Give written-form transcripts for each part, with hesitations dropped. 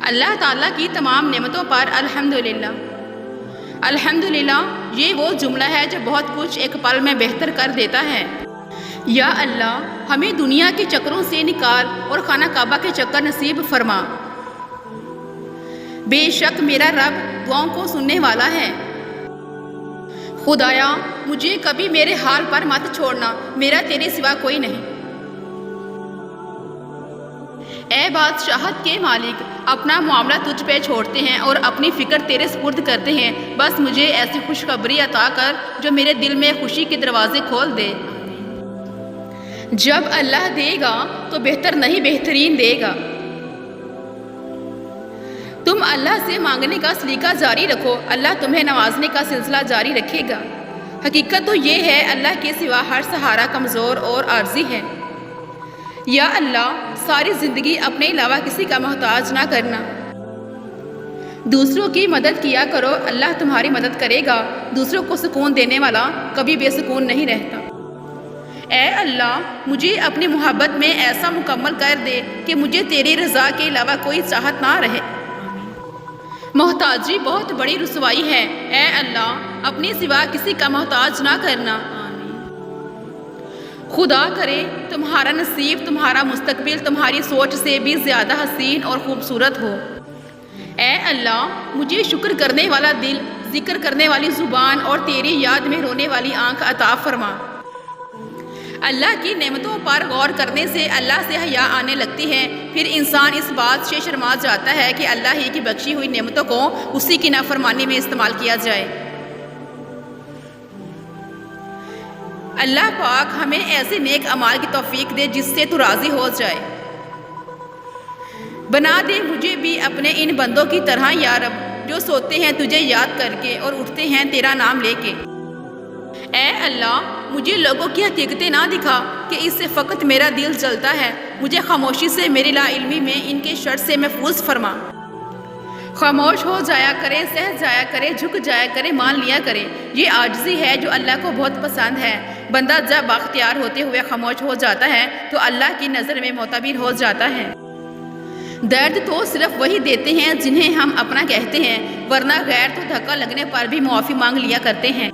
اللہ تعالیٰ کی تمام نعمتوں پر الحمدللہ۔ الحمدللہ یہ وہ جملہ ہے جو بہت کچھ ایک پل میں بہتر کر دیتا ہے۔ یا اللہ ہمیں دنیا کے چکروں سے نکال اور خانہ کعبہ کے چکر نصیب فرما۔ بے شک میرا رب دعاؤں کو سننے والا ہے۔ خدایا مجھے کبھی میرے حال پر مت چھوڑنا، میرا تیرے سوا کوئی نہیں۔ اے بادشاہت کے مالک، اپنا معاملہ تجھ پہ چھوڑتے ہیں اور اپنی فکر تیرے سپرد کرتے ہیں، بس مجھے ایسی خوشخبری عطا کر جو میرے دل میں خوشی کے دروازے کھول دے۔ جب اللہ دے گا تو بہتر نہیں بہترین دے گا۔ تم اللہ سے مانگنے کا سلیقہ جاری رکھو، اللہ تمہیں نوازنے کا سلسلہ جاری رکھے گا۔ حقیقت تو یہ ہے اللہ کے سوا ہر سہارا کمزور اور عارضی ہے۔ یا اللہ ساری زندگی اپنے علاوہ کسی کا محتاج نہ کرنا۔ دوسروں کی مدد کیا کرو، اللہ تمہاری مدد کرے گا۔ دوسروں کو سکون دینے والا کبھی بے سکون نہیں رہتا۔ اے اللہ مجھے اپنی محبت میں ایسا مکمل کر دے کہ مجھے تیری رضا کے علاوہ کوئی چاہت نہ رہے۔ محتاجی بہت بڑی رسوائی ہے، اے اللہ اپنی سوا کسی کا محتاج نہ کرنا۔ خدا کرے تمہارا نصیب، تمہارا مستقبل تمہاری سوچ سے بھی زیادہ حسین اور خوبصورت ہو۔ اے اللہ مجھے شکر کرنے والا دل، ذکر کرنے والی زبان اور تیری یاد میں رونے والی آنکھ عطا فرما۔ اللہ کی نعمتوں پر غور کرنے سے اللہ سے حیا آنے لگتی ہے، پھر انسان اس بات سے شرما جاتا ہے کہ اللہ ہی کی بخشی ہوئی نعمتوں کو اسی کی نافرمانی میں استعمال کیا جائے۔ اللہ پاک ہمیں ایسے نیک اعمال کی توفیق دے جس سے تو راضی ہو جائے۔ بنا دے مجھے بھی اپنے ان بندوں کی طرح یا رب، جو سوتے ہیں تجھے یاد کر کے اور اٹھتے ہیں تیرا نام لے کے۔ اے اللہ مجھے لوگوں کی حقیقتیں نہ دکھا کہ اس سے فقط میرا دل جلتا ہے، مجھے خاموشی سے میری لا علمی میں ان کے شر سے محفوظ فرما۔ خاموش ہو جایا کرے، سہ جایا کرے، جھک جایا کرے، مان لیا کرے، یہ عاجزی ہے جو اللہ کو بہت پسند ہے۔ بندہ جب بااختیار ہوتے ہوئے خاموش ہو جاتا ہے تو اللہ کی نظر میں معتبر ہو جاتا ہے۔ درد تو صرف وہی دیتے ہیں جنہیں ہم اپنا کہتے ہیں، ورنہ غیر تو دھکا لگنے پر بھی معافی مانگ لیا کرتے ہیں۔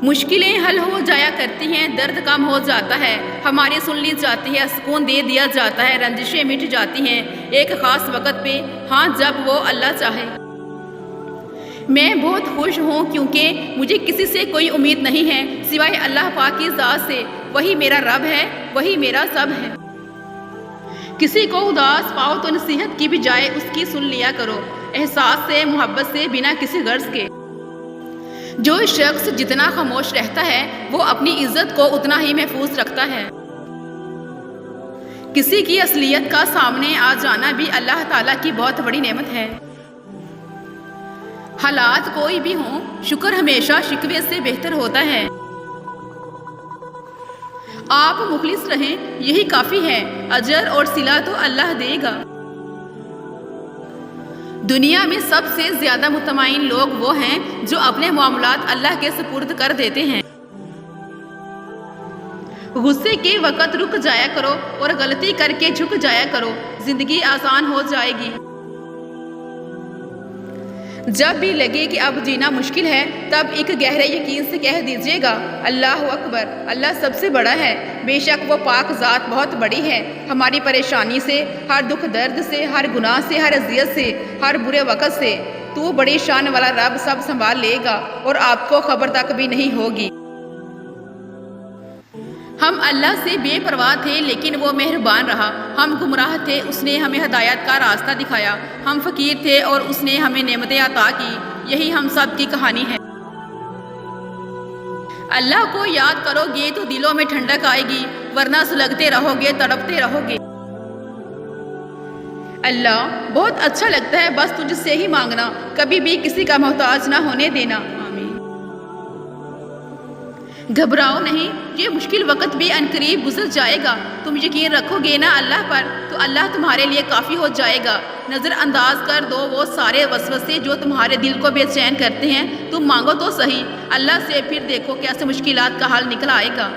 مشکلیں حل ہو جایا کرتی ہیں، درد کم ہو جاتا ہے، ہماری سن لی جاتی ہے، سکون دے دیا جاتا ہے، رنجشیں مٹ جاتی ہیں ایک خاص وقت پہ، ہاں جب وہ اللہ چاہے۔ میں بہت خوش ہوں کیونکہ مجھے کسی سے کوئی امید نہیں ہے سوائے اللہ پاک کی ذات سے، وہی میرا رب ہے، وہی میرا سب ہے۔ کسی کو اداس پاؤ تو نصیحت کی بجائے اس کی سن لیا کرو، احساس سے، محبت سے، بنا کسی غرض کے۔ جو شخص جتنا خاموش رہتا ہے وہ اپنی عزت کو اتنا ہی محفوظ رکھتا ہے۔ کسی کی اصلیت کا سامنے آ جانا بھی اللہ تعالیٰ کی بہت بڑی نعمت ہے۔ حالات کوئی بھی ہوں، شکر ہمیشہ شکوے سے بہتر ہوتا ہے۔ آپ مخلص رہیں یہی کافی ہے، اجر اور صلہ تو اللہ دے گا۔ دنیا میں سب سے زیادہ مطمئن لوگ وہ ہیں جو اپنے معاملات اللہ کے سپرد کر دیتے ہیں۔ غصے کے وقت رک جایا کرو اور غلطی کر کے جھک جایا کرو، زندگی آسان ہو جائے گی۔ جب بھی لگے کہ اب جینا مشکل ہے تب ایک گہرے یقین سے کہہ دیجیے گا، اللہ اکبر، اللہ سب سے بڑا ہے، بے شک وہ پاک ذات بہت بڑی ہے، ہماری پریشانی سے، ہر دکھ درد سے، ہر گناہ سے، ہر اذیت سے، ہر برے وقت سے تو بڑی شان والا رب سب سنبھال لے گا اور آپ کو خبر تک بھی نہیں ہوگی۔ ہم اللہ سے بے پرواہ تھے لیکن وہ مہربان رہا، ہم گمراہ تھے اس نے ہمیں ہدایت کا راستہ دکھایا، ہم فقیر تھے اور اس نے ہمیں نعمتیں عطا کی، یہی ہم سب کی کہانی ہے۔ اللہ کو یاد کرو گے تو دلوں میں ٹھنڈک آئے گی، ورنہ سلگتے رہو گے، تڑپتے رہو گے۔ اللہ بہت اچھا لگتا ہے بس تجھ سے ہی مانگنا، کبھی بھی کسی کا محتاج نہ ہونے دینا۔ گھبراؤ نہیں، یہ مشکل وقت بھی عنقریب گزر جائے گا، تم یقین رکھو گے نا اللہ پر تو اللہ تمہارے لیے کافی ہو جائے گا۔ نظر انداز کر دو وہ سارے وسوسے جو تمہارے دل کو بے چین کرتے ہیں، تم مانگو تو صحیح اللہ سے، پھر دیکھو کیسے مشکلات کا حل نکل آئے گا۔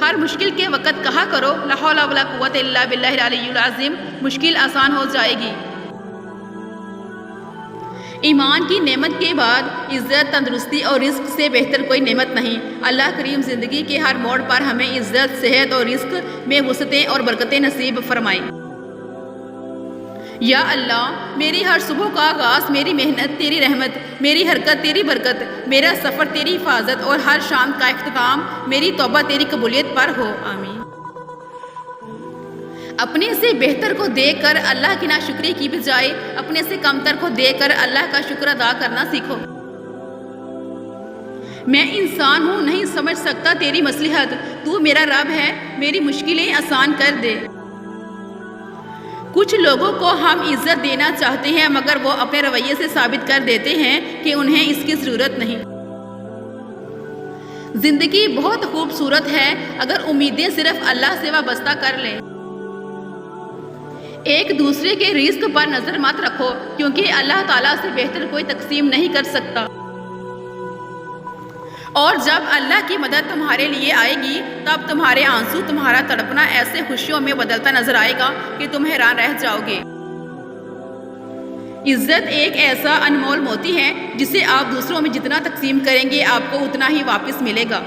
ہر مشکل کے وقت کہا کرو لا حول ولا قوت الا باللہ العلی العظیم، مشکل آسان ہو جائے گی۔ ایمان کی نعمت کے بعد عزت، تندرستی اور رزق سے بہتر کوئی نعمت نہیں۔ اللہ کریم زندگی کے ہر موڑ پر ہمیں عزت، صحت اور رزق میں وسعتیں اور برکتیں نصیب فرمائیں۔ یا اللہ، میری ہر صبح کا آغاز میری محنت تیری رحمت، میری حرکت تیری برکت، میرا سفر تیری حفاظت اور ہر شام کا اختتام میری توبہ تیری قبولیت پر ہو، آمین۔ اپنے سے بہتر کو دیکھ کر اللہ کی ناشکری کی بجائے اپنے سے کم تر کو دیکھ کر اللہ کا شکر ادا کرنا سیکھو۔ میں انسان ہوں، نہیں سمجھ سکتا تیری مصلحت، تو میرا رب ہے، میری مشکلیں آسان کر دے۔ کچھ لوگوں کو ہم عزت دینا چاہتے ہیں مگر وہ اپنے رویے سے ثابت کر دیتے ہیں کہ انہیں اس کی ضرورت نہیں۔ زندگی بہت خوبصورت ہے اگر امیدیں صرف اللہ سے وابستہ کر لیں۔ ایک دوسرے کے رزق پر نظر مت رکھو کیونکہ اللہ تعالیٰ سے بہتر کوئی تقسیم نہیں کر سکتا۔ اور جب اللہ کی مدد تمہارے لیے آئے گی تب تمہارے آنسو، تمہارا تڑپنا ایسے خوشیوں میں بدلتا نظر آئے گا کہ تم حیران رہ جاؤ گے۔ عزت ایک ایسا انمول موتی ہے جسے آپ دوسروں میں جتنا تقسیم کریں گے آپ کو اتنا ہی واپس ملے گا۔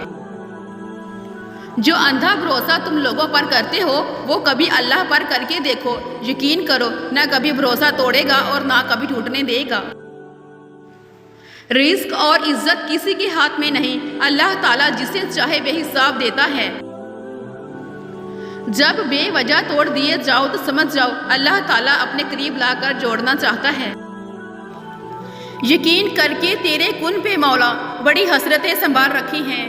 جو اندھا بھروسہ تم لوگوں پر کرتے ہو وہ کبھی اللہ پر کر کے دیکھو، یقین کرو نہ کبھی بھروسہ توڑے گا اور نہ کبھی ٹوٹنے دے گا۔ رزق اور عزت کسی کے ہاتھ میں نہیں، اللہ تعالیٰ جسے چاہے بے حساب دیتا ہے۔ جب بے وجہ توڑ دیے جاؤ تو سمجھ جاؤ اللہ تعالیٰ اپنے قریب لا کر جوڑنا چاہتا ہے۔ یقین کر کے تیرے کن پہ مولا بڑی حسرتیں سنبھال رکھی ہیں۔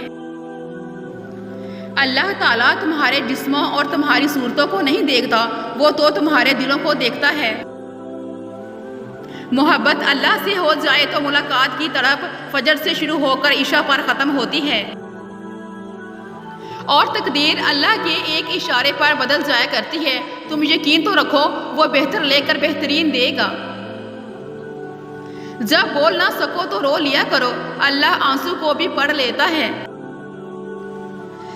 اللہ تعالیٰ تمہارے جسموں اور تمہاری صورتوں کو نہیں دیکھتا، وہ تو تمہارے دلوں کو دیکھتا ہے۔ محبت اللہ سے ہو جائے تو ملاقات کی طرف فجر سے شروع ہو کر عشاء پر ختم ہوتی ہے، اور تقدیر اللہ کے ایک اشارے پر بدل جایا کرتی ہے۔ تم یقین تو رکھو وہ بہتر لے کر بہترین دے گا۔ جب بول نہ سکو تو رو لیا کرو، اللہ آنسو کو بھی پڑھ لیتا ہے۔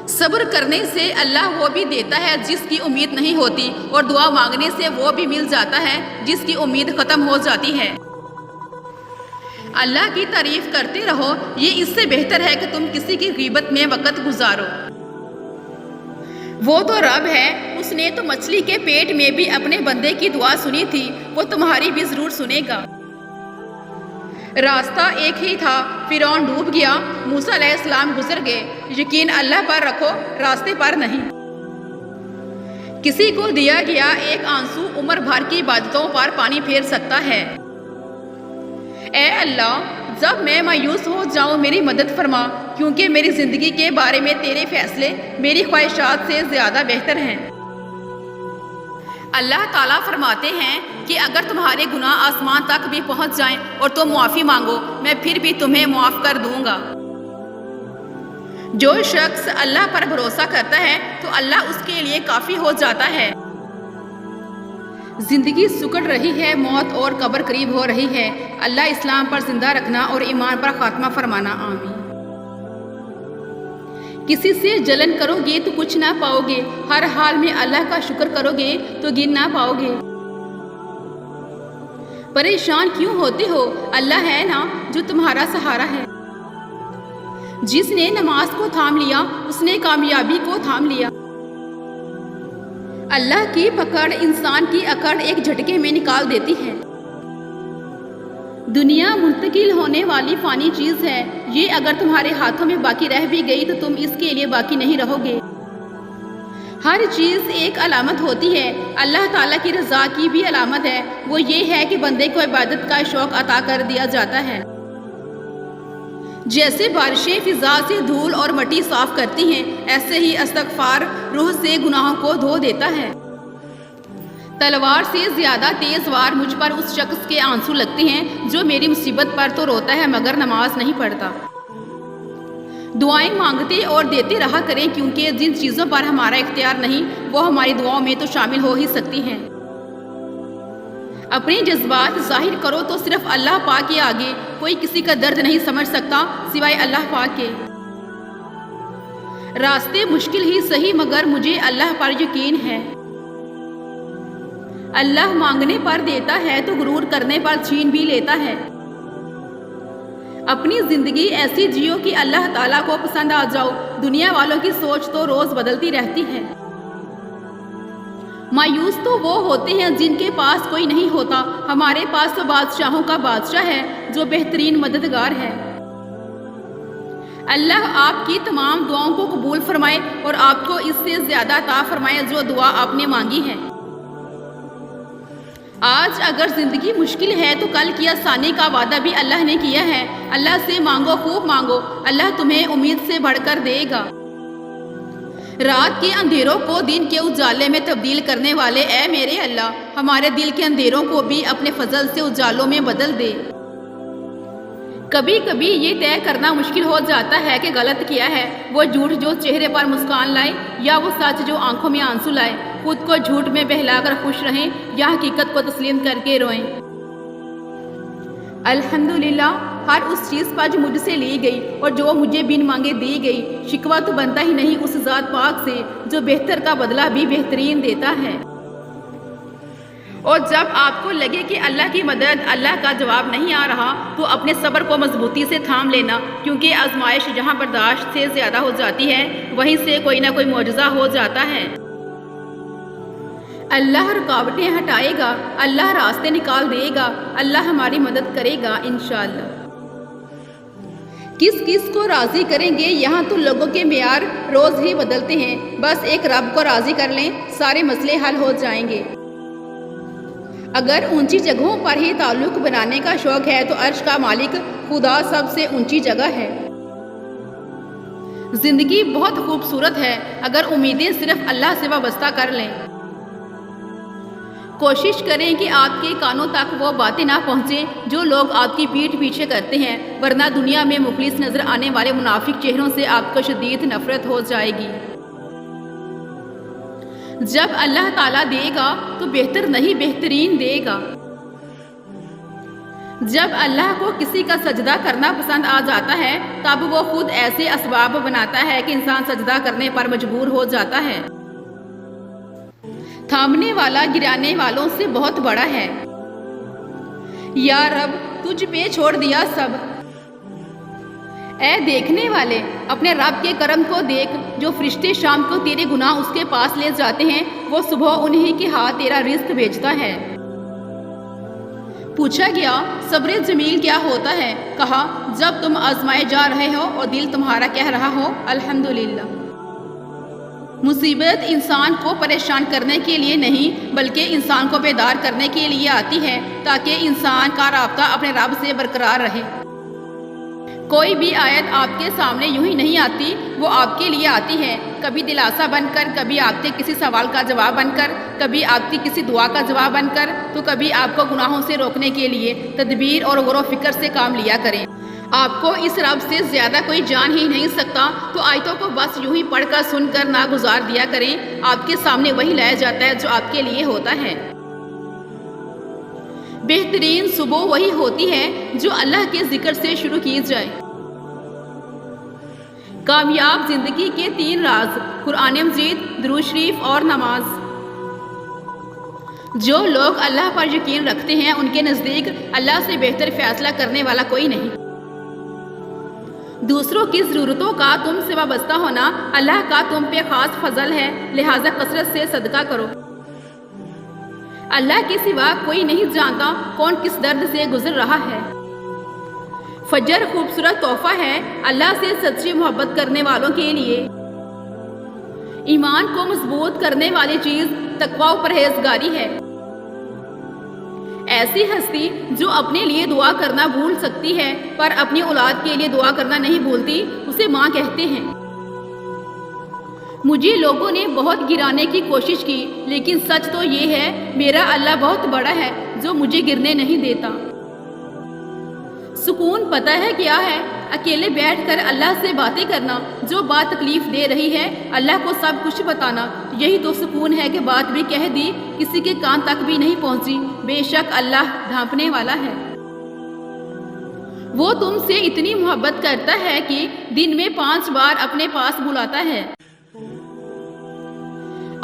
صبر کرنے سے اللہ وہ بھی دیتا ہے جس کی امید نہیں ہوتی، اور دعا مانگنے سے وہ بھی مل جاتا ہے جس کی امید ختم ہو جاتی ہے۔ اللہ کی تعریف کرتے رہو، یہ اس سے بہتر ہے کہ تم کسی کی غیبت میں وقت گزارو۔ وہ تو رب ہے، اس نے تو مچھلی کے پیٹ میں بھی اپنے بندے کی دعا سنی تھی، وہ تمہاری بھی ضرور سنے گا۔ راستہ ایک ہی تھا، فرعون ڈوب گیا، موسیٰ علیہ السلام گزر گئے۔ یقین اللہ پر رکھو، راستے پر نہیں۔ کسی کو دیا گیا ایک آنسو عمر بھر کی عبادتوں پر پانی پھیر سکتا ہے۔ اے اللہ، جب میں مایوس ہو جاؤں میری مدد فرما، کیونکہ میری زندگی کے بارے میں تیرے فیصلے میری خواہشات سے زیادہ بہتر ہیں۔ اللہ تعالیٰ فرماتے ہیں کہ اگر تمہارے گناہ آسمان تک بھی پہنچ جائیں اور تم معافی مانگو میں پھر بھی تمہیں معاف کر دوں گا۔ جو شخص اللہ پر بھروسہ کرتا ہے تو اللہ اس کے لیے کافی ہو جاتا ہے۔ زندگی سکڑ رہی ہے، موت اور قبر قریب ہو رہی ہے، اللہ اسلام پر زندہ رکھنا اور ایمان پر خاتمہ فرمانا، آمین۔ کسی سے جلن کرو گے تو کچھ نہ پاؤ گے، ہر حال میں اللہ کا شکر کرو گے تو گن نہ پاؤ گے۔ پریشان کیوں ہوتے ہو؟ اللہ ہے نا جو تمہارا سہارا ہے۔ جس نے نماز کو تھام لیا اس نے کامیابی کو تھام لیا۔ اللہ کی پکڑ انسان کی اکڑ ایک جھٹکے میں نکال دیتی ہے۔ دنیا منتقل ہونے والی فانی چیز ہے، یہ اگر تمہارے ہاتھوں میں باقی رہ بھی گئی تو تم اس کے لیے باقی نہیں رہو گے۔ ہر چیز ایک علامت ہوتی ہے، اللہ تعالیٰ کی رضا کی بھی علامت ہے، وہ یہ ہے کہ بندے کو عبادت کا شوق عطا کر دیا جاتا ہے۔ جیسے بارشیں فضا سے دھول اور مٹی صاف کرتی ہیں، ایسے ہی استغفار روح سے گناہوں کو دھو دیتا ہے۔ تلوار سے زیادہ تیز وار مجھ پر اس شخص کے آنسو لگتے ہیں جو میری مصیبت پر تو روتا ہے مگر نماز نہیں پڑھتا۔ دعائیں مانگتے اور دیتے رہا کریں، کیونکہ جن چیزوں پر ہمارا اختیار نہیں وہ ہماری دعاؤں میں تو شامل ہو ہی سکتی ہیں۔ اپنے جذبات ظاہر کرو تو صرف اللہ پاک کے آگے کوئی کسی کا درد نہیں سمجھ سکتا سوائے اللہ پاک کے۔ راستے مشکل ہی صحیح مگر مجھے اللہ پر یقین ہے۔ اللہ مانگنے پر دیتا ہے تو غرور کرنے پر چھین بھی لیتا ہے۔ اپنی زندگی ایسی جیو کہ اللہ تعالیٰ کو پسند آ جاؤ۔ دنیا والوں کی سوچ تو روز بدلتی رہتی ہے۔ مایوس تو وہ ہوتے ہیں جن کے پاس کوئی نہیں ہوتا۔ ہمارے پاس تو بادشاہوں کا بادشاہ ہے جو بہترین مددگار ہے۔ اللہ آپ کی تمام دعاؤں کو قبول فرمائے اور آپ کو اس سے زیادہ عطا فرمائے جو دعا آپ نے مانگی ہے۔ آج اگر زندگی مشکل ہے تو کل کی آسانی کا وعدہ بھی اللہ نے کیا ہے۔ اللہ سے مانگو، خوب مانگو، اللہ تمہیں امید سے بڑھ کر دے گا۔ رات کے اندھیروں کو دن کے اجالے میں تبدیل کرنے والے اے میرے اللہ، ہمارے دل کے اندھیروں کو بھی اپنے فضل سے اجالوں میں بدل دے۔ کبھی کبھی یہ طے کرنا مشکل ہو جاتا ہے کہ غلط کیا ہے، وہ جھوٹ جو چہرے پر مسکان لائے یا وہ سچ جو آنکھوں میں آنسو لائے۔ خود کو جھوٹ میں بہلا کر خوش رہیں یا حقیقت کو تسلیم کر کے روئیں۔ الحمدللہ ہر اس چیز پر جو مجھ سے لی گئی اور جو مجھے بن مانگے دی گئی۔ شکوہ تو بنتا ہی نہیں اس ذات پاک سے جو بہتر کا بدلہ بھی بہترین دیتا ہے۔ اور جب آپ کو لگے کہ اللہ کی مدد، اللہ کا جواب نہیں آ رہا تو اپنے صبر کو مضبوطی سے تھام لینا، کیونکہ آزمائش جہاں برداشت سے زیادہ ہو جاتی ہے وہیں سے کوئی نہ کوئی معجزہ ہو جاتا ہے۔ اللہ رکاوٹیں ہٹائے گا، اللہ راستے نکال دے گا، اللہ ہماری مدد کرے گا انشاءاللہ۔ کس کس کو راضی کریں گے؟ یہاں تو لوگوں کے معیار روز ہی بدلتے ہیں۔ بس ایک رب کو راضی کر لیں، سارے مسئلے حل ہو جائیں گے۔ اگر اونچی جگہوں پر ہی تعلق بنانے کا شوق ہے تو عرش کا مالک خدا سب سے اونچی جگہ ہے۔ زندگی بہت خوبصورت ہے اگر امیدیں صرف اللہ سے وابستہ کر لیں۔ کوشش کریں کہ آپ کے کانوں تک وہ باتیں نہ پہنچیں جو لوگ آپ کی پیٹھ پیچھے کرتے ہیں، ورنہ دنیا میں مخلص نظر آنے والے منافق چہروں سے آپ کو شدید نفرت ہو جائے گی۔ جب اللہ تعالیٰ دے گا تو بہتر نہیں بہترین دے گا۔ جب اللہ کو کسی کا سجدہ کرنا پسند آ جاتا ہے تب وہ خود ایسے اسباب بناتا ہے کہ انسان سجدہ کرنے پر مجبور ہو جاتا ہے۔ تھامنے والا گرانے والوں سے بہت بڑا ہے۔ یا رب تجھ پہ چھوڑ دیا سب۔ اے دیکھنے والے اپنے رب کے کرم کو دیکھ، جو فرشتے شام کو تیرے گناہ اس کے پاس لے جاتے ہیں وہ صبح انہی کے ہاتھ تیرا رزق بھیجتا ہے۔ پوچھا گیا صبر جمیل کیا ہوتا ہے؟ کہا جب تم آزمائے جا رہے ہو اور دل تمہارا کہہ رہا ہو الحمدللہ۔ مصیبت انسان کو پریشان کرنے کے لیے نہیں بلکہ انسان کو بیدار کرنے کے لیے آتی ہے تاکہ انسان کا رابطہ اپنے رب سے برقرار رہے۔ کوئی بھی آیت آپ کے سامنے یوں ہی نہیں آتی، وہ آپ کے لیے آتی ہے، کبھی دلاسا بن کر، کبھی آپ کے کسی سوال کا جواب بن کر، کبھی آپ کی کسی دعا کا جواب بن کر، تو کبھی آپ کو گناہوں سے روکنے کے لیے تدبیر اور غور و فکر سے کام لیا کریں۔ آپ کو اس رب سے زیادہ کوئی جان ہی نہیں سکتا، تو آیتوں کو بس یوں ہی پڑھ کر سن کر نہ گزار دیا کریں۔ آپ کے سامنے وہی لایا جاتا ہے جو آپ کے لیے ہوتا ہے۔ بہترین صبح وہی ہوتی ہے جو اللہ کے ذکر سے شروع کی جائے۔ کامیاب زندگی کے 3 راز، قرآن مجید، درود شریف اور نماز۔ جو لوگ اللہ پر یقین رکھتے ہیں ان کے نزدیک اللہ سے بہتر فیصلہ کرنے والا کوئی نہیں۔ دوسروں کی ضرورتوں کا تم سے وابستہ ہونا اللہ کا تم پہ خاص فضل ہے، لہٰذا کثرت سے صدقہ کرو۔ اللہ کے سوا کوئی نہیں جانتا کون کس درد سے گزر رہا ہے۔ فجر خوبصورت تحفہ ہے اللہ سے سچی محبت کرنے والوں کے لیے۔ ایمان کو مضبوط کرنے والی چیز تقوی و پرہیزگاری ہے۔ ایسی ہستی جو اپنے لیے دعا کرنا بھول سکتی ہے پر اپنی اولاد کے لیے دعا کرنا نہیں بھولتی، اسے ماں کہتے ہیں۔ مجھے لوگوں نے بہت گرانے کی کوشش کی لیکن سچ تو یہ ہے میرا اللہ بہت بڑا ہے جو مجھے گرنے نہیں دیتا۔ سکون پتہ ہے کیا ہے؟ اکیلے بیٹھ کر اللہ سے باتیں کرنا، جو بات تکلیف دے رہی ہے اللہ کو سب کچھ بتانا، یہی تو سکون ہے کہ بات بھی کہہ دی، کسی کے کان تک بھی نہیں پہنچی، بے شک اللہ ڈھانپنے والا ہے۔ وہ تم سے اتنی محبت کرتا ہے کہ دن میں 5 بار اپنے پاس بلاتا ہے۔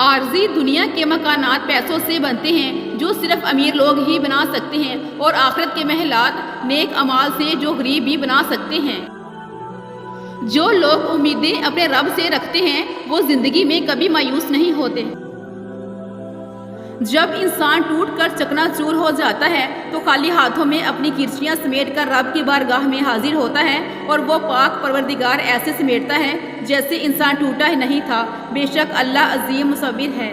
عارضی دنیا کے مکانات پیسوں سے بنتے ہیں جو صرف امیر لوگ ہی بنا سکتے ہیں، اور آخرت کے محلات نیک اعمال سے جو غریب بھی بنا سکتے ہیں۔ جو لوگ امیدیں اپنے رب سے رکھتے ہیں وہ زندگی میں کبھی مایوس نہیں ہوتے۔ جب انسان ٹوٹ کر چکنا چور ہو جاتا ہے تو خالی ہاتھوں میں اپنی کرچیاں سمیٹ کر رب کی بارگاہ میں حاضر ہوتا ہے، اور وہ پاک پروردگار ایسے سمیٹتا ہے جیسے انسان ٹوٹا ہی نہیں تھا۔ بے شک اللہ عظیم مصور ہے۔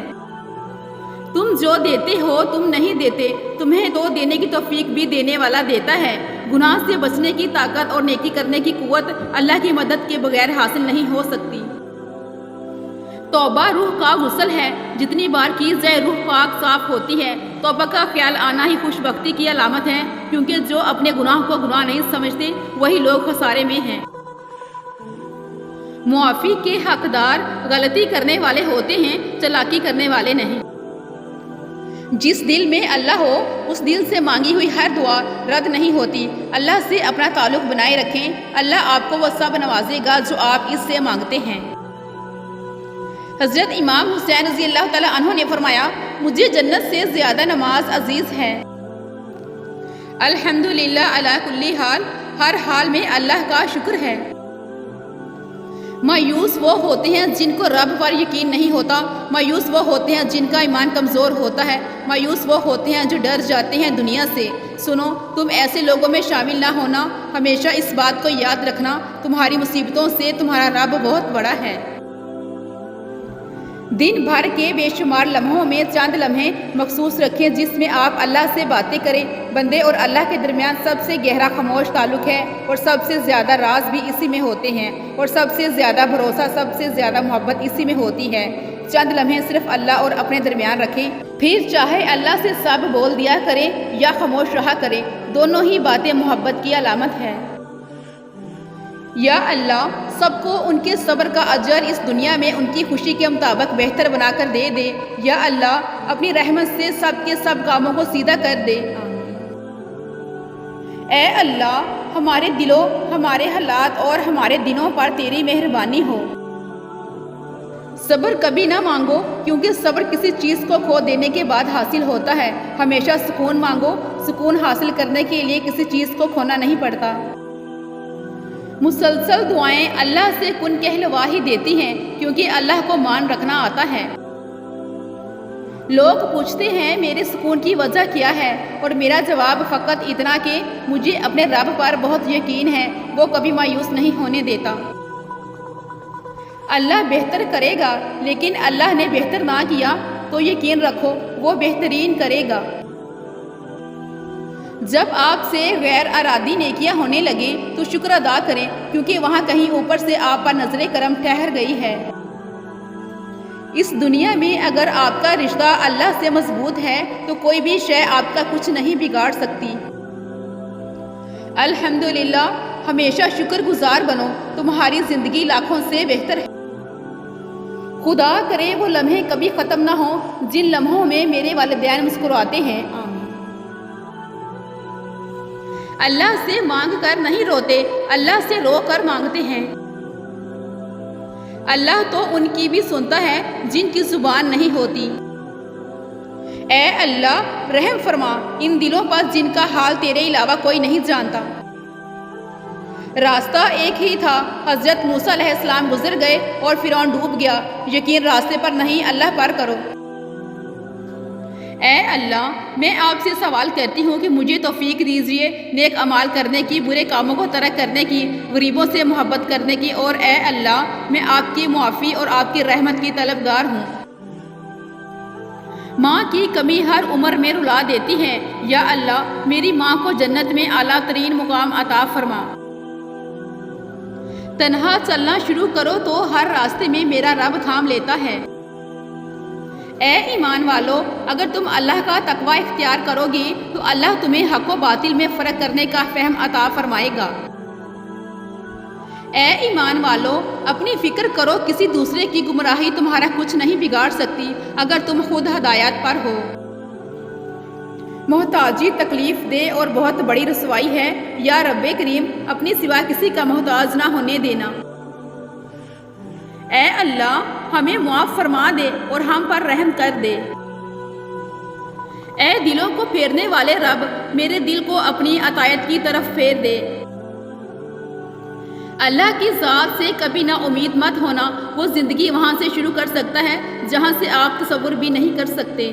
تم جو دیتے ہو تم نہیں دیتے، تمہیں تو دینے کی توفیق بھی دینے والا دیتا ہے۔ گناہ سے بچنے کی طاقت اور نیکی کرنے کی قوت اللہ کی مدد کے بغیر حاصل نہیں ہو سکتی۔ توبہ روح کا غسل ہے، جتنی بار کی جائے روح پاک صاف ہوتی ہے۔ توبہ کا خیال آنا ہی خوش بختی کی علامت ہے، کیونکہ جو اپنے گناہ کو گناہ نہیں سمجھتے وہی لوگ خسارے میں ہیں۔ معافی کے حقدار غلطی کرنے والے ہوتے ہیں، چالاکی کرنے والے نہیں۔ جس دل میں اللہ ہو اس دل سے مانگی ہوئی ہر دعا رد نہیں ہوتی۔ اللہ سے اپنا تعلق بنائے رکھیں، اللہ آپ کو وہ سب نوازے گا جو آپ اس سے مانگتے ہیں۔ حضرت امام حسین رضی اللہ تعالیٰ عنہ نے فرمایا، مجھے جنت سے زیادہ نماز عزیز ہے۔ الحمدللہ علی کل حال، ہر حال میں اللہ کا شکر ہے۔ مایوس وہ ہوتے ہیں جن کو رب پر یقین نہیں ہوتا، مایوس وہ ہوتے ہیں جن کا ایمان کمزور ہوتا ہے، مایوس وہ ہوتے ہیں جو ڈر جاتے ہیں دنیا سے۔ سنو، تم ایسے لوگوں میں شامل نہ ہونا، ہمیشہ اس بات کو یاد رکھنا، تمہاری مصیبتوں سے تمہارا رب بہت بڑا ہے۔ دن بھر کے بے شمار لمحوں میں چند لمحے مخصوص رکھیں جس میں آپ اللہ سے باتیں کریں۔ بندے اور اللہ کے درمیان سب سے گہرا خاموش تعلق ہے، اور سب سے زیادہ راز بھی اسی میں ہوتے ہیں، اور سب سے زیادہ بھروسہ، سب سے زیادہ محبت اسی میں ہوتی ہے۔ چند لمحے صرف اللہ اور اپنے درمیان رکھیں، پھر چاہے اللہ سے سب بول دیا کریں یا خاموش رہا کریں، دونوں ہی باتیں محبت کی علامت ہے۔ یا اللہ سب کو ان کے صبر کا اجر اس دنیا میں ان کی خوشی کے مطابق بہتر بنا کر دے دے۔ یا اللہ اپنی رحمت سے سب کے سب کاموں کو سیدھا کر دے۔ اے اللہ ہمارے دلوں، ہمارے حالات اور ہمارے دنوں پر تیری مہربانی ہو۔ صبر کبھی نہ مانگو، کیونکہ صبر کسی چیز کو کھو دینے کے بعد حاصل ہوتا ہے۔ ہمیشہ سکون مانگو، سکون حاصل کرنے کے لیے کسی چیز کو کھونا نہیں پڑتا۔ مسلسل دعائیں اللہ سے کن کہلوا ہی دیتی ہیں، کیونکہ اللہ کو مان رکھنا آتا ہے۔ لوگ پوچھتے ہیں میرے سکون کی وجہ کیا ہے، اور میرا جواب فقط اتنا کہ مجھے اپنے رب پر بہت یقین ہے، وہ کبھی مایوس نہیں ہونے دیتا۔ اللہ بہتر کرے گا، لیکن اللہ نے بہتر نہ کیا تو یقین رکھو وہ بہترین کرے گا۔ جب آپ سے غیر ارادی نیکیاں ہونے لگیں تو شکر ادا کریں، کیونکہ وہاں کہیں اوپر سے آپ پر نظر کرم ٹھہر گئی ہے۔ اس دنیا میں اگر آپ کا رشتہ اللہ سے مضبوط ہے تو کوئی بھی شے آپ کا کچھ نہیں بگاڑ سکتی۔ الحمدللہ ہمیشہ شکر گزار بنو، تمہاری زندگی لاکھوں سے بہتر ہے۔ خدا کرے وہ لمحے کبھی ختم نہ ہوں جن لمحوں میں میرے والدین مسکراتے ہیں۔ اللہ سے مانگ کر نہیں روتے، اللہ سے رو کر مانگتے ہیں۔ اللہ تو ان کی بھی سنتا ہے جن کی زبان نہیں ہوتی۔ اے اللہ رحم فرما ان دلوں پر جن کا حال تیرے علاوہ کوئی نہیں جانتا۔ راستہ ایک ہی تھا، حضرت موسیٰ علیہ السلام گزر گئے اور فرعون ڈوب گیا، یقین راستے پر نہیں اللہ پر کرو۔ اے اللہ میں آپ سے سوال کرتی ہوں کہ مجھے توفیق دیجیے نیک اعمال کرنے کی، برے کاموں کو ترک کرنے کی، غریبوں سے محبت کرنے کی، اور اے اللہ میں آپ کی معافی اور آپ کی رحمت کی طلبگار ہوں۔ ماں کی کمی ہر عمر میں رلا دیتی ہے، یا اللہ میری ماں کو جنت میں اعلیٰ ترین مقام عطا فرما۔ تنہا چلنا شروع کرو تو ہر راستے میں میرا رب تھام لیتا ہے۔ اے ایمان والو اگر تم اللہ کا تقوی اختیار کرو گے تو اللہ تمہیں حق و باطل میں فرق کرنے کا فہم عطا فرمائے گا۔ اے ایمان والو اپنی فکر کرو، کسی دوسرے کی گمراہی تمہارا کچھ نہیں بگاڑ سکتی اگر تم خود ہدایت پر ہو۔ محتاجی تکلیف دہ اور بہت بڑی رسوائی ہے، یا رب کریم اپنی سوا کسی کا محتاج نہ ہونے دینا۔ اے اللہ ہمیں معاف فرما دے اور ہم پر رحم کر دے۔ اے دلوں کو پھیرنے والے رب، میرے دل کو اپنی عطایت کی طرف پھیر دے۔ اللہ کی ذات سے کبھی نا امید مت ہونا، وہ زندگی وہاں سے شروع کر سکتا ہے جہاں سے آپ تصور بھی نہیں کر سکتے۔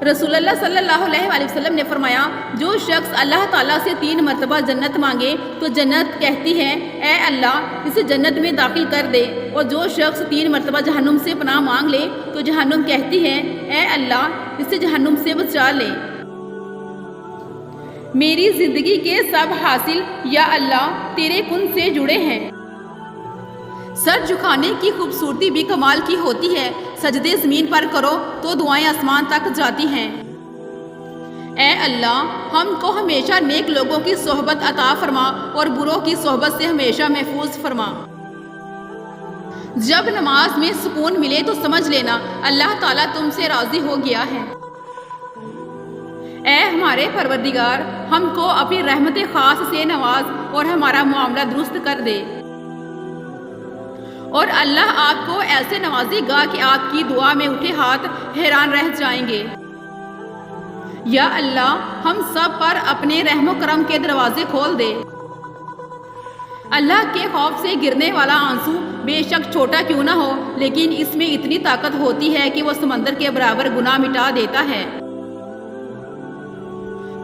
رسول اللہ صلی اللہ علیہ وآلہ وسلم نے فرمایا، جو شخص اللہ تعالیٰ سے 3 مرتبہ جنت مانگے تو جنت کہتی ہے اے اللہ اسے جنت میں داخل کر دے، اور جو شخص 3 مرتبہ جہنم سے پناہ مانگ لے تو جہنم کہتی ہے اے اللہ اسے جہنم سے بچا لے۔ میری زندگی کے سب حاصل یا اللہ تیرے کن سے جڑے ہیں۔ سر جھکانے کی خوبصورتی بھی کمال کی ہوتی ہے، سجدے زمین پر کرو تو دعائیں آسمان تک جاتی ہیں۔ اے اللہ ہم کو ہمیشہ نیک لوگوں کی صحبت عطا فرما اور بروں کی صحبت سے ہمیشہ محفوظ فرما۔ جب نماز میں سکون ملے تو سمجھ لینا اللہ تعالیٰ تم سے راضی ہو گیا ہے۔ اے ہمارے پروردگار، ہم کو اپنی رحمت خاص سے نواز اور ہمارا معاملہ درست کر دے۔ اور اللہ آپ کو ایسے نوازے گا کہ آپ کی دعا میں اٹھے ہاتھ حیران رہ جائیں گے۔ یا اللہ ہم سب پر اپنے رحم و کرم کے دروازے کھول دے۔ اللہ کے خوف سے گرنے والا آنسو بے شک چھوٹا کیوں نہ ہو، لیکن اس میں اتنی طاقت ہوتی ہے کہ وہ سمندر کے برابر گناہ مٹا دیتا ہے۔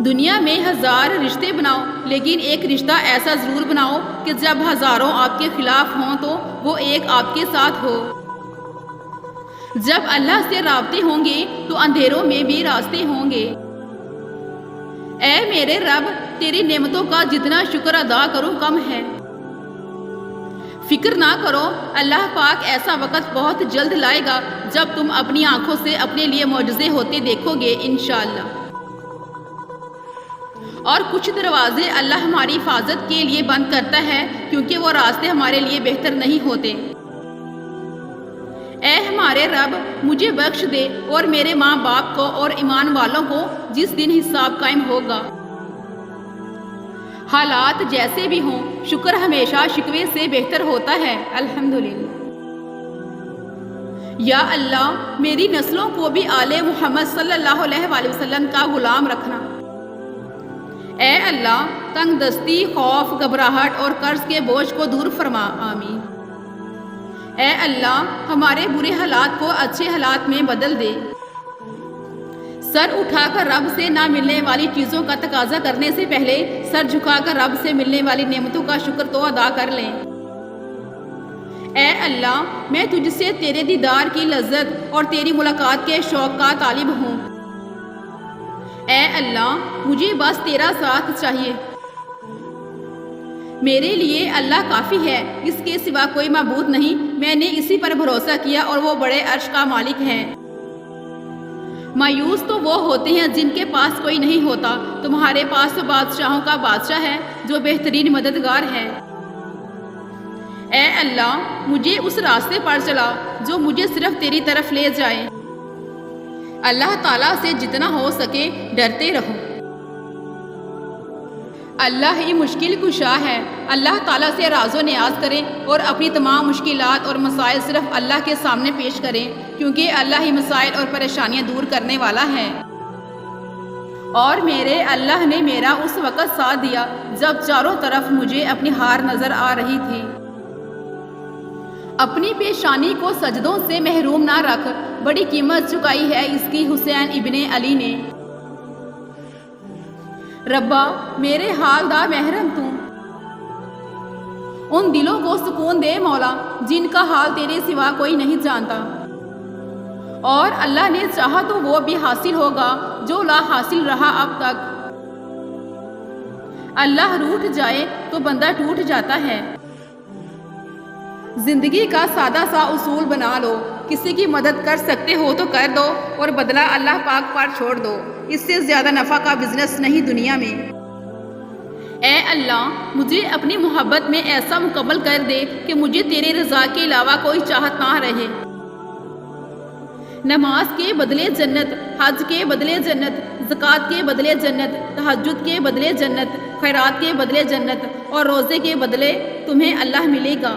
دنیا میں 1000 رشتے بناؤ، لیکن ایک رشتہ ایسا ضرور بناؤ کہ جب ہزاروں آپ کے خلاف ہوں تو وہ ایک آپ کے ساتھ ہو۔ جب اللہ سے رابطے ہوں گے تو اندھیروں میں بھی راستے ہوں گے۔ اے میرے رب، تیری نعمتوں کا جتنا شکر ادا کروں کم ہے۔ فکر نہ کرو، اللہ پاک ایسا وقت بہت جلد لائے گا جب تم اپنی آنکھوں سے اپنے لیے معجزے ہوتے دیکھو گے انشاءاللہ۔ اور کچھ دروازے اللہ ہماری حفاظت کے لیے بند کرتا ہے کیونکہ وہ راستے ہمارے لیے بہتر نہیں ہوتے۔ اے ہمارے رب، مجھے بخش دے اور میرے ماں باپ کو اور ایمان والوں کو جس دن حساب قائم ہوگا۔ حالات جیسے بھی ہوں، شکر ہمیشہ شکوے سے بہتر ہوتا ہے۔ الحمدللہ۔ یا اللہ میری نسلوں کو بھی آل محمد صلی اللہ علیہ وآلہ وسلم کا غلام رکھنا۔ اے اللہ تنگ دستی، خوف، گھبراہٹ اور قرض کے بوجھ کو دور فرما، آمین۔ اے اللہ ہمارے برے حالات کو اچھے حالات میں بدل دے۔ سر اٹھا کر رب سے نہ ملنے والی چیزوں کا تقاضا کرنے سے پہلے سر جھکا کر رب سے ملنے والی نعمتوں کا شکر تو ادا کر لیں۔ اے اللہ میں تجھ سے تیرے دیدار کی لذت اور تیری ملاقات کے شوق کا طالب ہوں۔ اے اللہ مجھے بس تیرا ساتھ چاہیے۔ میرے لیے اللہ کافی ہے، اس کے سوا کوئی معبود نہیں۔ میں نے اسی پر بھروسہ کیا اور وہ بڑے عرش کا مالک ہے۔ مایوس تو وہ ہوتے ہیں جن کے پاس کوئی نہیں ہوتا، تمہارے پاس تو بادشاہوں کا بادشاہ ہے جو بہترین مددگار ہے۔ اے اللہ مجھے اس راستے پر چلا جو مجھے صرف تیری طرف لے جائے۔ اللہ تعالیٰ سے جتنا ہو سکے ڈرتے رہو۔ اللہ ہی مشکل کشا ہے۔ اللہ تعالیٰ سے راز و نیاز کریں اور اپنی تمام مشکلات اور مسائل صرف اللہ کے سامنے پیش کریں، کیونکہ اللہ ہی مسائل اور پریشانیاں دور کرنے والا ہے۔ اور میرے اللہ نے میرا اس وقت ساتھ دیا جب چاروں طرف مجھے اپنی ہار نظر آ رہی تھی۔ اپنی پیشانی کو سجدوں سے محروم نہ رکھ، بڑی قیمت چکائی ہے اس کی حسین ابن علی نے۔ ربا میرے حال دا محرم تو، ان دلوں کو سکون دے مولا جن کا حال تیرے سوا کوئی نہیں جانتا۔ اور اللہ نے چاہا تو وہ بھی حاصل ہوگا جو لا حاصل رہا اب تک۔ اللہ روٹھ جائے تو بندہ ٹوٹ جاتا ہے۔ زندگی کا سادہ سا اصول بنا لو، کسی کی مدد کر سکتے ہو تو کر دو اور بدلہ اللہ پاک پر چھوڑ دو، اس سے زیادہ نفع کا بزنس نہیں دنیا میں۔ اے اللہ مجھے اپنی محبت میں ایسا مکمل کر دے کہ مجھے تیرے رضا کے علاوہ کوئی چاہت نہ رہے۔ نماز کے بدلے جنت، حج کے بدلے جنت، زکوٰۃ کے بدلے جنت، تہجد کے بدلے جنت، خیرات کے بدلے جنت اور روزے کے بدلے تمہیں اللہ ملے گا۔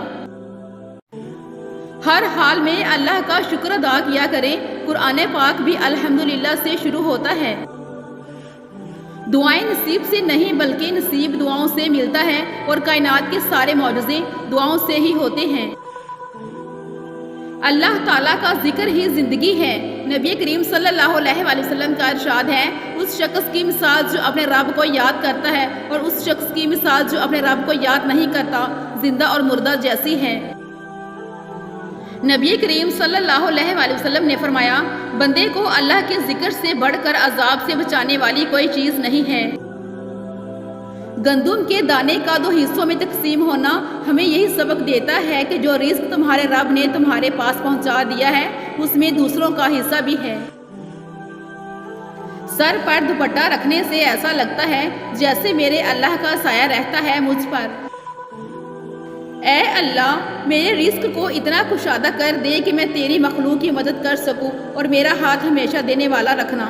ہر حال میں اللہ کا شکر ادا کیا کریں۔ قرآن پاک بھی الحمدللہ سے شروع ہوتا ہے۔ دعائیں نصیب سے نہیں بلکہ نصیب دعاؤں سے ملتا ہے، اور کائنات کے سارے معجزے دعاؤں سے ہی ہوتے ہیں۔ اللہ تعالیٰ کا ذکر ہی زندگی ہے۔ نبی کریم صلی اللہ علیہ وآلہ وسلم کا ارشاد ہے، اس شخص کی مثال جو اپنے رب کو یاد کرتا ہے اور اس شخص کی مثال جو اپنے رب کو یاد نہیں کرتا زندہ اور مردہ جیسی ہے۔ نبی کریم صلی اللہ علیہ وآلہ وسلم نے فرمایا، بندے کو اللہ کے ذکر سے بڑھ کر عذاب سے بچانے والی کوئی چیز نہیں ہے۔ گندم کے دانے کا 2 حصوں میں تقسیم ہونا ہمیں یہی سبق دیتا ہے کہ جو رزق تمہارے رب نے تمہارے پاس پہنچا دیا ہے اس میں دوسروں کا حصہ بھی ہے۔ سر پر دوپٹہ رکھنے سے ایسا لگتا ہے جیسے میرے اللہ کا سایہ رہتا ہے مجھ پر۔ اے اللہ، میرے رزق کو اتنا کشادہ کر دے کہ میں تیری مخلوق کی مدد کر سکوں اور میرا ہاتھ ہمیشہ دینے والا رکھنا۔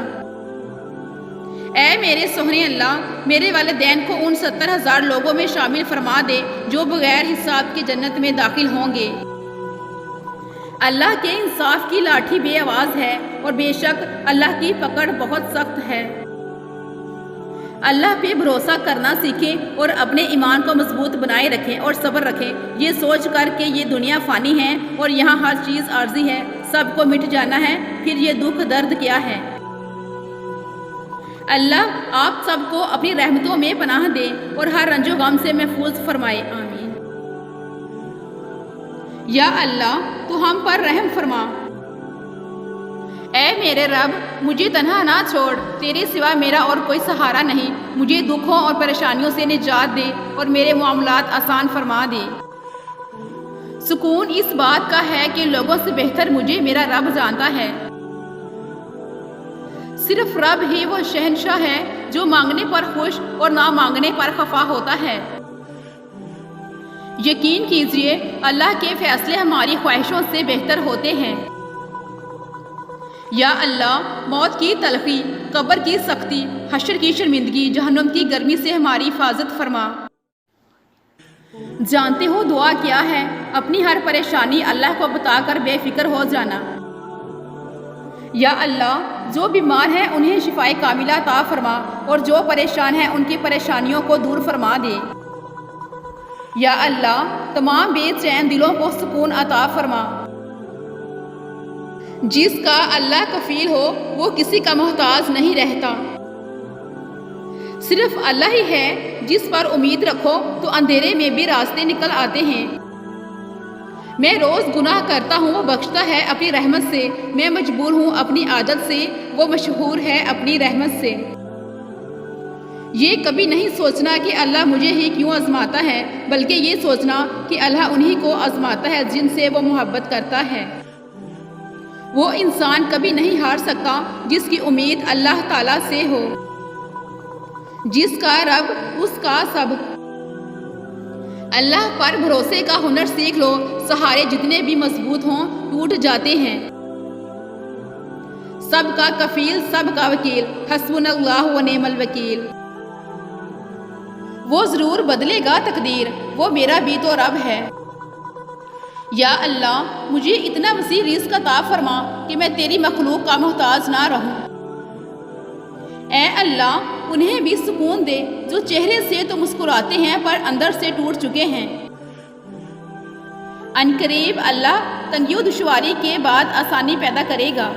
اے میرے سہنے اللہ، میرے والدین کو ان 70,000 لوگوں میں شامل فرما دے جو بغیر حساب کی جنت میں داخل ہوں گے۔ اللہ کے انصاف کی لاٹھی بے آواز ہے اور بے شک اللہ کی پکڑ بہت سخت ہے۔ اللہ پہ بھروسہ کرنا سیکھیں اور اپنے ایمان کو مضبوط بنائے رکھیں اور صبر رکھیں، یہ سوچ کر کہ یہ دنیا فانی ہے اور یہاں ہر چیز عارضی ہے، سب کو مٹ جانا ہے، پھر یہ دکھ درد کیا ہے۔ اللہ آپ سب کو اپنی رحمتوں میں پناہ دے اور ہر رنج و غم سے محفوظ فرمائے، آمین۔ یا اللہ تو ہم پر رحم فرما۔ اے میرے رب، مجھے تنہا نہ چھوڑ، تیرے سوا میرا اور کوئی سہارا نہیں، مجھے دکھوں اور پریشانیوں سے نجات دے اور میرے معاملات آسان فرما دے۔ سکون اس بات کا ہے کہ لوگوں سے بہتر مجھے میرا رب جانتا ہے۔ صرف رب ہی وہ شہنشاہ ہے جو مانگنے پر خوش اور نہ مانگنے پر خفا ہوتا ہے۔ یقین کیجئے اللہ کے فیصلے ہماری خواہشوں سے بہتر ہوتے ہیں۔ یا اللہ، موت کی تلخی، قبر کی سختی، حشر کی شرمندگی، جہنم کی گرمی سے ہماری حفاظت فرما۔ جانتے ہو دعا کیا ہے؟ اپنی ہر پریشانی اللہ کو بتا کر بے فکر ہو جانا۔ یا اللہ، جو بیمار ہیں انہیں شفائے کاملہ عطا فرما اور جو پریشان ہیں ان کی پریشانیوں کو دور فرما دے۔ یا اللہ، تمام بے چین دلوں کو سکون عطا فرما۔ جس کا اللہ کفیل ہو وہ کسی کا محتاج نہیں رہتا۔ صرف اللہ ہی ہے جس پر امید رکھو تو اندھیرے میں بھی راستے نکل آتے ہیں۔ میں روز گناہ کرتا ہوں، وہ بخشتا ہے اپنی رحمت سے، میں مجبور ہوں اپنی عادت سے، وہ مشہور ہے اپنی رحمت سے۔ یہ کبھی نہیں سوچنا کہ اللہ مجھے ہی کیوں آزماتا ہے، بلکہ یہ سوچنا کہ اللہ انہی کو آزماتا ہے جن سے وہ محبت کرتا ہے۔ وہ انسان کبھی نہیں ہار سکتا جس کی امید اللہ تعالیٰ سے ہو۔ جس کا رب اس کا سب۔ اللہ پر بھروسے کا ہنر سیکھ لو، سہارے جتنے بھی مضبوط ہوں ٹوٹ جاتے ہیں۔ سب کا کفیل، سب کا وکیل، حسبنا اللہ و نعم الوکیل۔ وہ ضرور بدلے گا تقدیر، وہ میرا بھی تو رب ہے۔ یا اللہ، مجھے اتنا وسیع رزق عطا فرما کہ میں تیری مخلوق کا محتاج نہ رہوں۔ اے اللہ، انہیں بھی سکون دے جو چہرے سے تو مسکراتے ہیں پر اندر سے ٹوٹ چکے ہیں۔ عنقریب اللہ تنگی و دشواری کے بعد آسانی پیدا کرے گا۔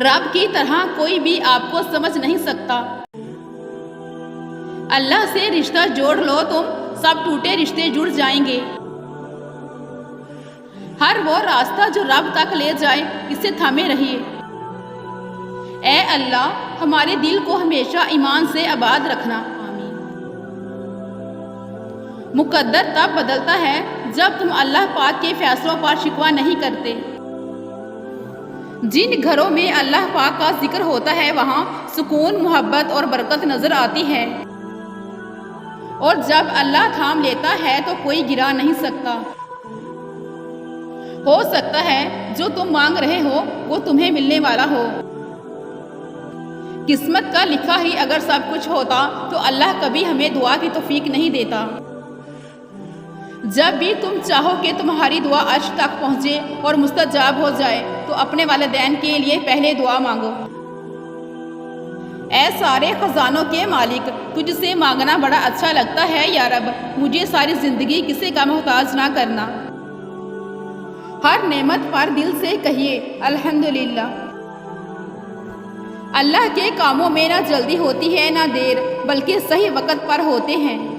رب کی طرح کوئی بھی آپ کو سمجھ نہیں سکتا۔ اللہ سے رشتہ جوڑ لو، تم سب ٹوٹے رشتے جڑ جائیں گے۔ ہر وہ راستہ جو رب تک لے جائے اسے تھامے رہیے۔ اے اللہ، ہمارے دل کو ہمیشہ ایمان سے آباد رکھنا، آمین۔ مقدر تب بدلتا ہے جب تم اللہ پاک کے فیصلوں پر شکوہ نہیں کرتے۔ جن گھروں میں اللہ پاک کا ذکر ہوتا ہے وہاں سکون، محبت اور برکت نظر آتی ہے، اور جب اللہ تھام لیتا ہے تو کوئی گرا نہیں سکتا۔ ہو سکتا ہے جو تم مانگ رہے ہو وہ تمہیں ملنے والا ہو۔ قسمت کا لکھا ہی اگر سب کچھ ہوتا تو اللہ کبھی ہمیں دعا کی توفیق نہیں دیتا۔ جب بھی تم چاہو کہ تمہاری دعا عرش تک پہنچے اور مستجاب ہو جائے تو اپنے والدین کے لیے پہلے دعا مانگو۔ اے سارے خزانوں کے مالک، تجھ سے مانگنا بڑا اچھا لگتا ہے یا رب، مجھے ساری زندگی کسی کا محتاج نہ کرنا۔ ہر نعمت پر دل سے کہیے الحمدللہ۔ اللہ کے کاموں میں نہ جلدی ہوتی ہے نہ دیر، بلکہ صحیح وقت پر ہوتے ہیں۔